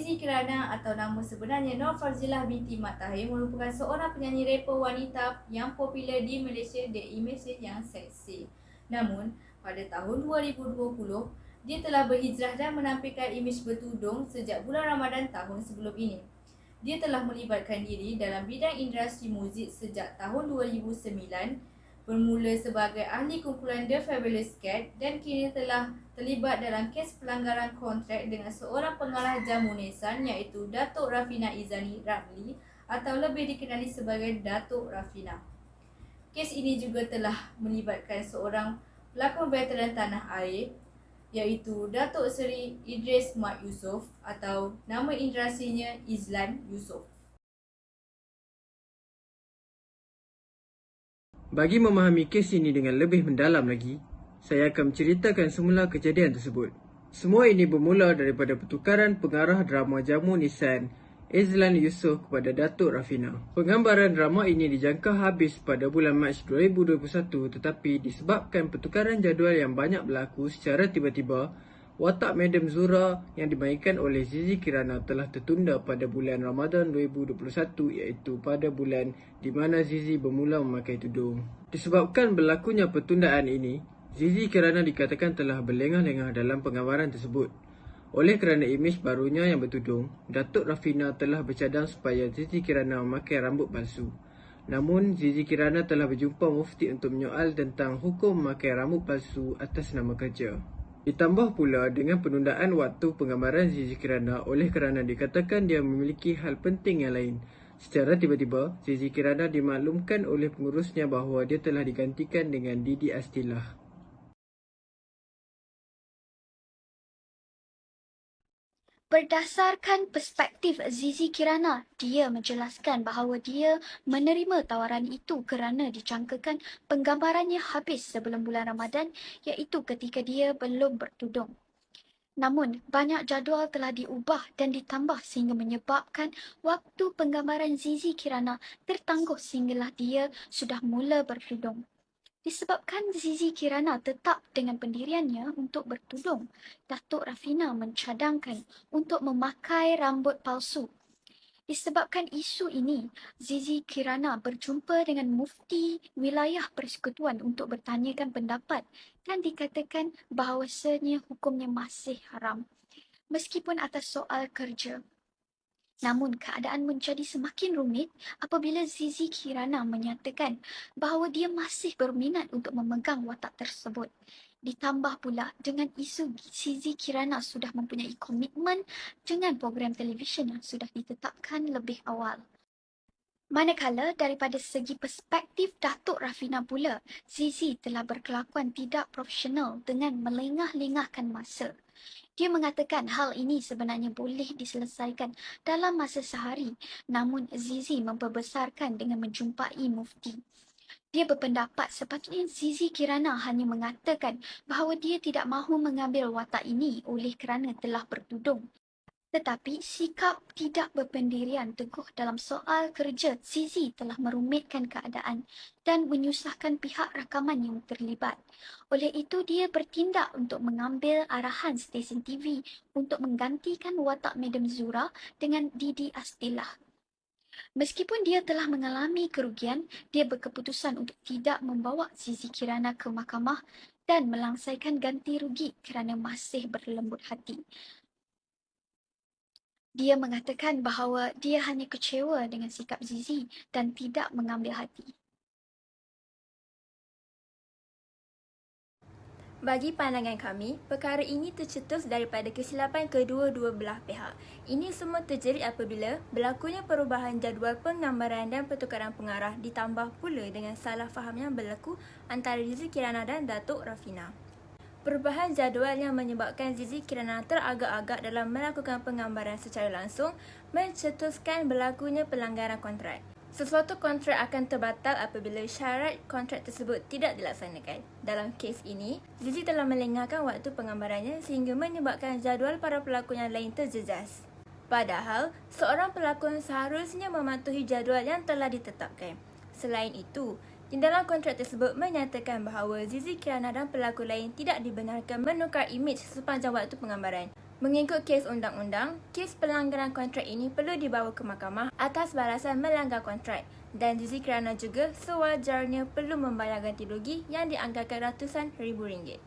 Zizi Kirana atau nama sebenarnya Nur Farzilah binti Mat Tahir merupakan seorang penyanyi rapper wanita yang popular di Malaysia dengan imej yang seksi. Namun, pada tahun 2020, dia telah berhijrah dan menampilkan imej bertudung sejak bulan Ramadan tahun sebelum ini. Dia telah melibatkan diri dalam bidang industri muzik sejak tahun 2009, bermula sebagai ahli kumpulan The Fabulous Cat dan kini telah terlibat dalam kes pelanggaran kontrak dengan seorang pengarah jamu Nissan iaitu Datuk Rafina Izani Ramli atau lebih dikenali sebagai Datuk Rafina. Kes ini juga telah melibatkan seorang pelakon veteran tanah air iaitu Datuk Seri Idris Mat Yusof atau nama industrinya Izlan Yusof. Bagi memahami kes ini dengan lebih mendalam lagi, saya akan menceritakan semula kejadian tersebut. Semua ini bermula daripada pertukaran pengarah drama jamu Nissan, Izlan Yusof kepada Datuk Rafina. Penggambaran drama ini dijangka habis pada bulan Mac 2021 tetapi disebabkan pertukaran jadual yang banyak berlaku secara tiba-tiba, watak Madam Zura yang dimainkan oleh Zizi Kirana telah tertunda pada bulan Ramadan 2021 iaitu pada bulan di mana Zizi bermula memakai tudung. Disebabkan berlakunya pertundaan ini, Zizi Kirana dikatakan telah berlengah-lengah dalam penggambaran tersebut. Oleh kerana imej barunya yang bertudung, Datuk Rafina telah bercadang supaya Zizi Kirana memakai rambut palsu. Namun, Zizi Kirana telah berjumpa mufti untuk menyoal tentang hukum memakai rambut palsu atas nama kerja. Ditambah pula dengan penundaan waktu penggambaran Zizi Kirana oleh kerana dikatakan dia memiliki hal penting yang lain. Secara tiba-tiba, Zizi Kirana dimaklumkan oleh pengurusnya bahawa dia telah digantikan dengan Didi Astilah. Berdasarkan perspektif Zizi Kirana, dia menjelaskan bahawa dia menerima tawaran itu kerana dijangkakan penggambarannya habis sebelum bulan Ramadan iaitu ketika dia belum bertudung. Namun, banyak jadual telah diubah dan ditambah sehingga menyebabkan waktu penggambaran Zizi Kirana tertangguh sehinggalah dia sudah mula bertudung. Disebabkan Zizi Kirana tetap dengan pendiriannya untuk bertudung, Datuk Rafina mencadangkan untuk memakai rambut palsu. Disebabkan isu ini, Zizi Kirana berjumpa dengan mufti wilayah persekutuan untuk bertanyakan pendapat dan dikatakan bahawasanya hukumnya masih haram, meskipun atas soal kerja. Namun keadaan menjadi semakin rumit apabila Zizi Kirana menyatakan bahawa dia masih berminat untuk memegang watak tersebut. Ditambah pula dengan isu Zizi Kirana sudah mempunyai komitmen dengan program televisyen yang sudah ditetapkan lebih awal. Manakala daripada segi perspektif Datuk Rafina pula, Zizi telah berkelakuan tidak profesional dengan melengah-lengahkan masa. Dia mengatakan hal ini sebenarnya boleh diselesaikan dalam masa sehari, namun Zizi memperbesarkan dengan menjumpai mufti. Dia berpendapat sepatutnya Zizi Kirana hanya mengatakan bahawa dia tidak mahu mengambil watak ini oleh kerana telah bertudung. Tetapi sikap tidak berpendirian teguh dalam soal kerja Zizi telah merumitkan keadaan dan menyusahkan pihak rakaman yang terlibat. Oleh itu, dia bertindak untuk mengambil arahan stesen TV untuk menggantikan watak Madam Zura dengan Didi Astilah. Meskipun dia telah mengalami kerugian, dia berkeputusan untuk tidak membawa Zizi Kirana ke mahkamah dan melangsaikan ganti rugi kerana masih berlembut hati. Dia mengatakan bahawa dia hanya kecewa dengan sikap Zizi dan tidak mengambil hati. Bagi pandangan kami, perkara ini tercetus daripada kesilapan kedua-dua belah pihak. Ini semua terjadi apabila berlakunya perubahan jadual penggambaran dan pertukaran pengarah ditambah pula dengan salah faham yang berlaku antara Zizi Kirana dan Datuk Rafina. Perubahan jadual yang menyebabkan Zizi Kirana teragak-agak dalam melakukan penggambaran secara langsung mencetuskan berlakunya pelanggaran kontrak. Sesuatu kontrak akan terbatal apabila syarat kontrak tersebut tidak dilaksanakan. Dalam kes ini, Zizi telah melengahkan waktu penggambarannya sehingga menyebabkan jadual para pelakon yang lain terjejas. Padahal, seorang pelakon seharusnya mematuhi jadual yang telah ditetapkan. Selain itu, di dalam kontrak tersebut menyatakan bahawa Zizi Kirana dan pelakon lain tidak dibenarkan menukar imej sepanjang waktu penggambaran. Mengikut kes undang-undang, kes pelanggaran kontrak ini perlu dibawa ke mahkamah atas balasan melanggar kontrak dan Zizi Kirana juga sewajarnya perlu membayar ganti rugi yang dianggarkan ratusan ribu ringgit.